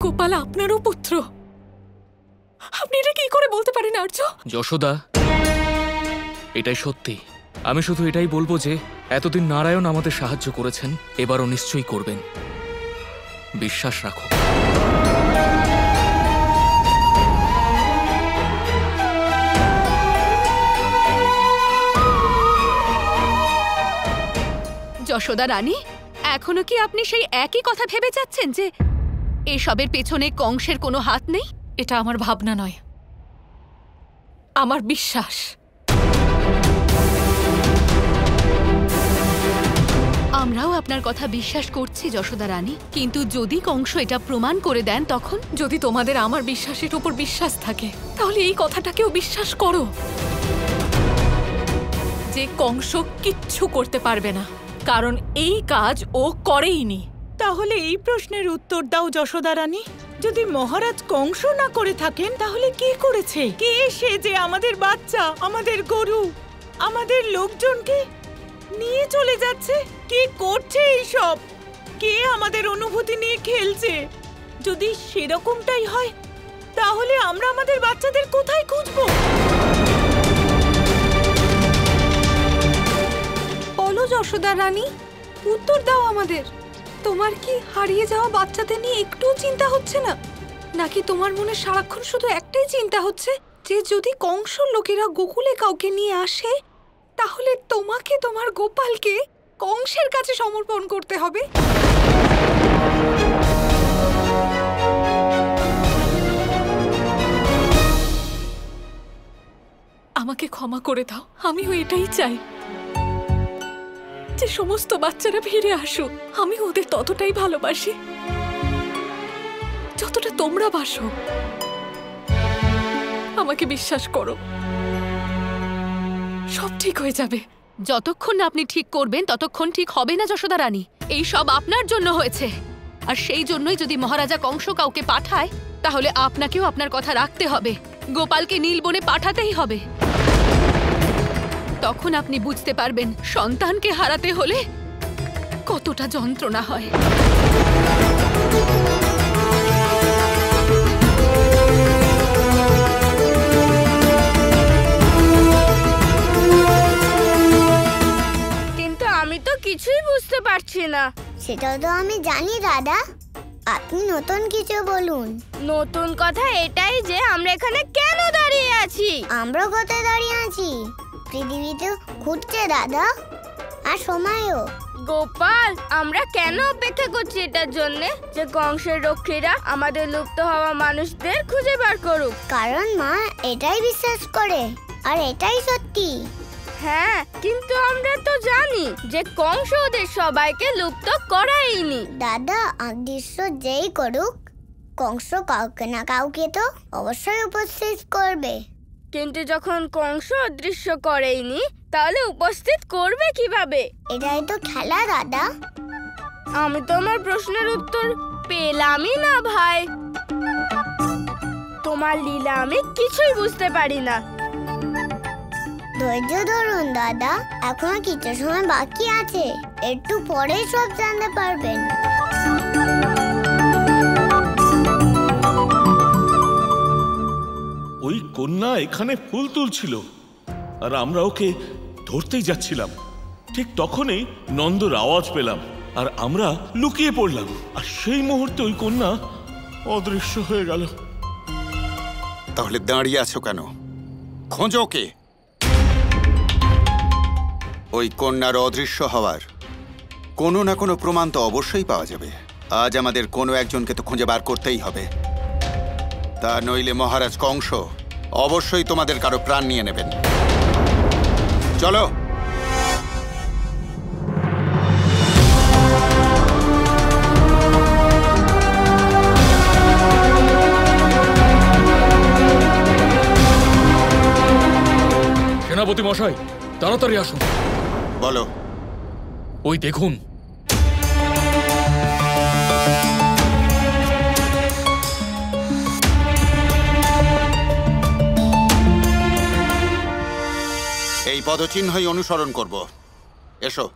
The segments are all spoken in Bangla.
গোপাল আপনারও পুত্র। আপনি এটা কি করে বলতে পারেন আর্য? যশোদা, এটাই সত্যি। আমি শুধু এটাই বলবো যে এতদিন নারায়ণ আমাদের সাহায্য করেছেন, এবারও নিশ্চয়ই করবেন। বিশ্বাস রাখো। যশোদা রানী, এখনো কি আপনি সেই একই কথা ভেবে যাচ্ছেন যে এসবের পেছনে কংসের কোনো হাত নেই? এটা আমার ভাবনা নয়, আমার বিশ্বাস। আমরাও আপনার কথা বিশ্বাস করছি যশোদা রানী, কিন্তু যদি কংস এটা প্রমাণ করে দেন তখন? যদি তোমাদের আমার বিশ্বাসের উপর বিশ্বাস থাকে তাহলে এই কথাটাকেও বিশ্বাস করো যে কংস কিচ্ছু করতে পারবে না, কারণ এই কাজ ও করেইনি। তাহলে এই প্রশ্নের উত্তর দাও যশোদা রানী, যদি মহারাজ কংস না করে থাকেন তাহলে কে করেছে? কে সে যে আমাদের বাচ্চা, আমাদের গরু, আমাদের লোকজনকে নিয়ে চলে যাচ্ছে? কে করছে এইসব? কে আমাদের অনুভূতি নিয়ে খেলছে? যদি সেরকমটাই হয় তাহলে আমরা আমাদের বাচ্চাদের কোথায় খুঁজবো? বলো যশোদা রানী, উত্তর দাও আমাদের। তোমার কি হারিয়ে যাওয়া বাচ্চাদের নিয়ে একটু চিন্তা হচ্ছে না? নাকি তোমার মনে সারাক্ষণ শুধু একটাই চিন্তা হচ্ছে যে যদি কংস লোকেরা গোকুলে কাউকে নিয়ে আসে তাহলে তোমাকে, তোমার গোপালকে কংসের কাছে সমর্পণ করতে হবে? আমাকে ক্ষমা করে দাও, আমিও এটাই চাই যে সমস্ত বাচ্চারা ফিরে আসুক। আমি ওদের ততটাই ভালোবাসি যতটা তোমরা বাসো। আমাকে বিশ্বাস করো, সব ঠিক হয়ে যাবে। যতক্ষণ না আপনি ঠিক করবেন ততক্ষণ ঠিক হবে না যশোদা রানী। এই সব আপনার জন্য হয়েছে, আর সেই জন্যই যদি মহারাজা কংস কাউকে পাঠায় তাহলে আপনাকেও আপনার কথা রাখতে হবে। গোপালকে নীলবনে পাঠাতেই হবে। তখন আপনি বুঝতে পারবেন সন্তানকে হারাতে হলে কতটা যন্ত্রণা হয়। কিন্তু আমি তো কিছুই বুঝতে পারছি না। সেটা তো আমি জানি দাদা, আপনি নতুন কিছু বলুন। নতুন কথা এটাই যে আমরা এখানে কেন দাঁড়িয়ে আছি? আমরা কোথায় দাঁড়িয়ে আছি? পৃথিবীতে ঘুরছে দাদা, আর সময়ও। গোপাল, আমরা কেন অপেক্ষা করছি এটার জন্য যে কংসের রক্ষীরা আমাদের লুপ্ত হওয়া মানুষদের খুঁজে বার করুক? কারণ মা এটাই বিশ্বাস করে, আর এটাই সত্যি। হ্যাঁ, কিন্তু আমরা তো জানি যে কংস ওদের সবাইকে লুপ্ত করায়নি। দাদা, অদৃশ্য যেই করুক, কংস কাউকে না কাউকে তো অবশ্যই উপস্থিত করবে। কিন্তু যখন কংস অদৃশ্য করেইনি তাহলে উপস্থিত করবে কিভাবে? এটাই তো খেলা দাদা। আমি তো আমার প্রশ্নের উত্তর পেলামই না ভাই। তোমার লীলা আমি কিছুই বুঝতে পারি না। ধৈর্য ধরুন দাদা, এখনো কিছু সময় বাকি আছে, একটু পরেই সব জানতে পারবেন। ওই কন্যা এখানে ফুল তুলছিল আর আমরা ওকে ধরতেই যাচ্ছিলাম। ঠিক তখনই নন্দর আওয়াজ পেলাম আর আমরা লুকিয়ে পড়লাম, আর সেই মুহূর্তে ওই কন্যা অদৃশ্য হয়ে গেল। তাহলে দাঁড়িয়ে আছো কেন? খোঁজো কে? ওই কন্যার অদৃশ্য হওয়ার কোনো না কোনো প্রমাণ তো অবশ্যই পাওয়া যাবে। আজ আমাদের কোনো একজনকে তো খুঁজে বার করতেই হবে, তা নইলে মহারাজ কংস অবশ্যই তোমাদের কারো প্রাণ নিয়ে নেবেন। চলো। সেনাপতি মশাই, তাড়াতাড়ি আসুন। বলো। ওই দেখুন। এই পদচিহ্নই অনুসরণ করব। এসো।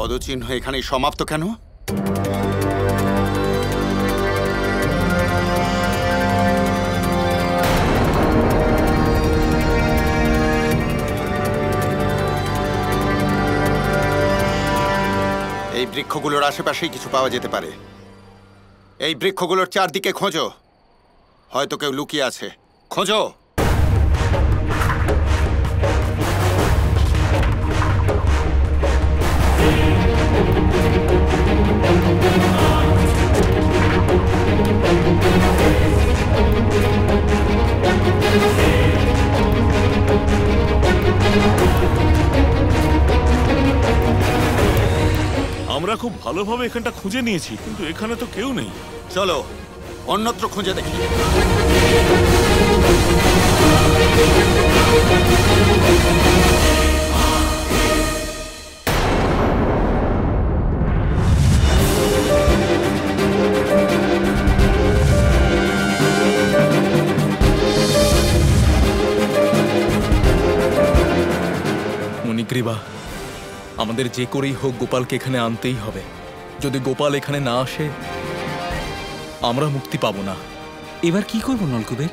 পদচিহ্ন এখানেই সমাপ্ত কেন? এই বৃক্ষগুলোর আশেপাশেই কিছু পাওয়া যেতে পারে। এই বৃক্ষগুলোর চারদিকে খোঁজো, হয়তো কেউ লুকিয়ে আছে। খোঁজো। আমরা খুব ভালোভাবে এখানটা খুঁজে নিয়েছি, কিন্তু এখানে তো কেউ নেই। চলো অন্যত্র খুঁজে দেখি। মণিগ্রীবা, আমাদের যে করেই হোক গোপালকে এখানে আনতেই হবে। যদি গোপাল এখানে না আসে আমরা মুক্তি পাবো না। এবার কি করব নলকুবের?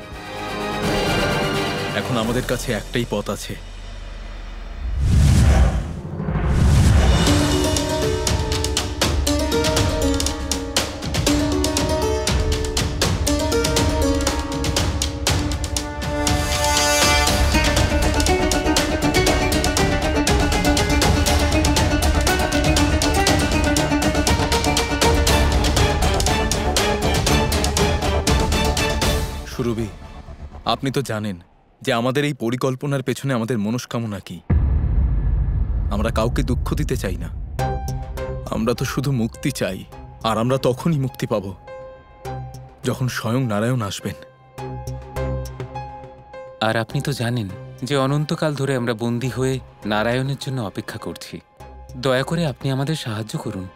এখন আমাদের কাছে একটাই পথ আছে। সুরভি, আপনি তো জানেন যে আমাদের এই পরিকল্পনার পেছনে আমাদের মনস্কামনা কি। আমরা কাউকে দুঃখ দিতে চাই না, আমরা তো শুধু মুক্তি চাই। আর আমরা তখনই মুক্তি পাব যখন স্বয়ং নারায়ণ আসবেন। আর আপনি তো জানেন যে অনন্তকাল ধরে আমরা বন্দী হয়ে নারায়ণের জন্য অপেক্ষা করছি। দয়া করে আপনি আমাদের সাহায্য করুন।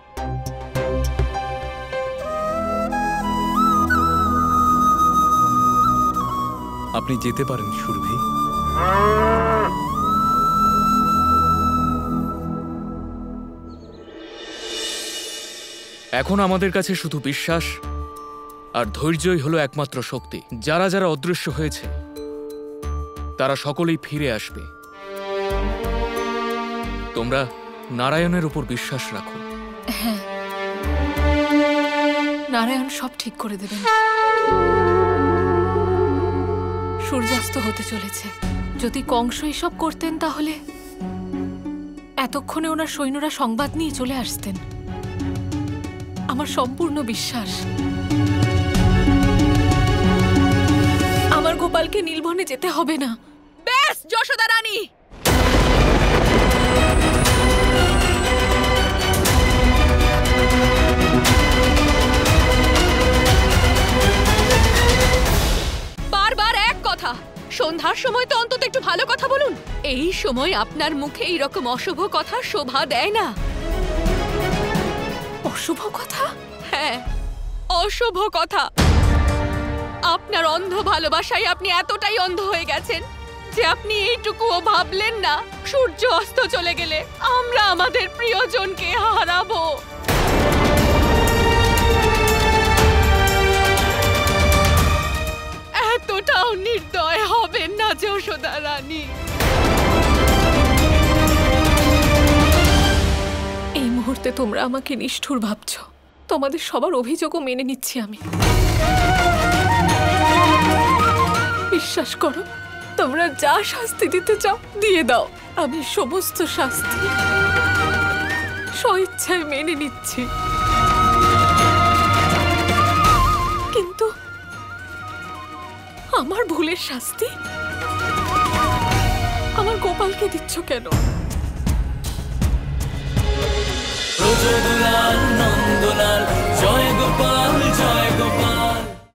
আপনি যেতে পারেন সুরভি। এখন আমাদের কাছে শুধু বিশ্বাস আর ধৈর্যই হলো একমাত্র শক্তি। যারা যারা অদৃশ্য হয়েছে তারা সকলেই ফিরে আসবে। তোমরা নারায়ণের উপর বিশ্বাস রাখো। হ্যাঁ, নারায়ণ সব ঠিক করে দেবেন। সূর্যাস্ত হতে চলেছে। যদি কংস এসব করতেন তাহলে এতক্ষণে ওনার সৈন্যরা সংবাদ নিয়ে চলে আসতেন। আমার সম্পূর্ণ বিশ্বাস। আমার গোপালকে নীলবনে যেতে হবে না। ব্যাস যশোদা রানী, বারবার এক কথা। সন্ধ্যার সময় তো অন্তত একটু ভালো কথা বলুন। এই সময় আপনার মুখে এইরকম অশুভ কথা শোভা দেয় না। অশুভ কথা? হ্যাঁ, অশুভ কথা। আপনার অন্ধ ভালোবাসায় আপনি এতটাই অন্ধ হয়ে গেছেন যে আপনি এইটুকুও ভাবলেন না সূর্য অস্ত চলে গেলে আমরা আমাদের প্রিয়জনকে হারাবো। এতটাও নির্দয় হবেন না যশোদা রানী। এই মুহূর্তে তোমরা আমাকে নিষ্ঠুর ভাবছো। তোমাদের সবার অভিযোগও মেনে নিচ্ছি আমি। বিশ্বাস করো, তোমরা যা শাস্তি দিতে চাও দিয়ে দাও। আমি সমস্ত শাস্তি স্বইচ্ছায় মেনে নিচ্ছি। কিন্তু আমার ভুলের শাস্তি আমার গোপালকে দিচ্ছ কেন? নন্দলাল জয় গোপাল জয় গোপাল।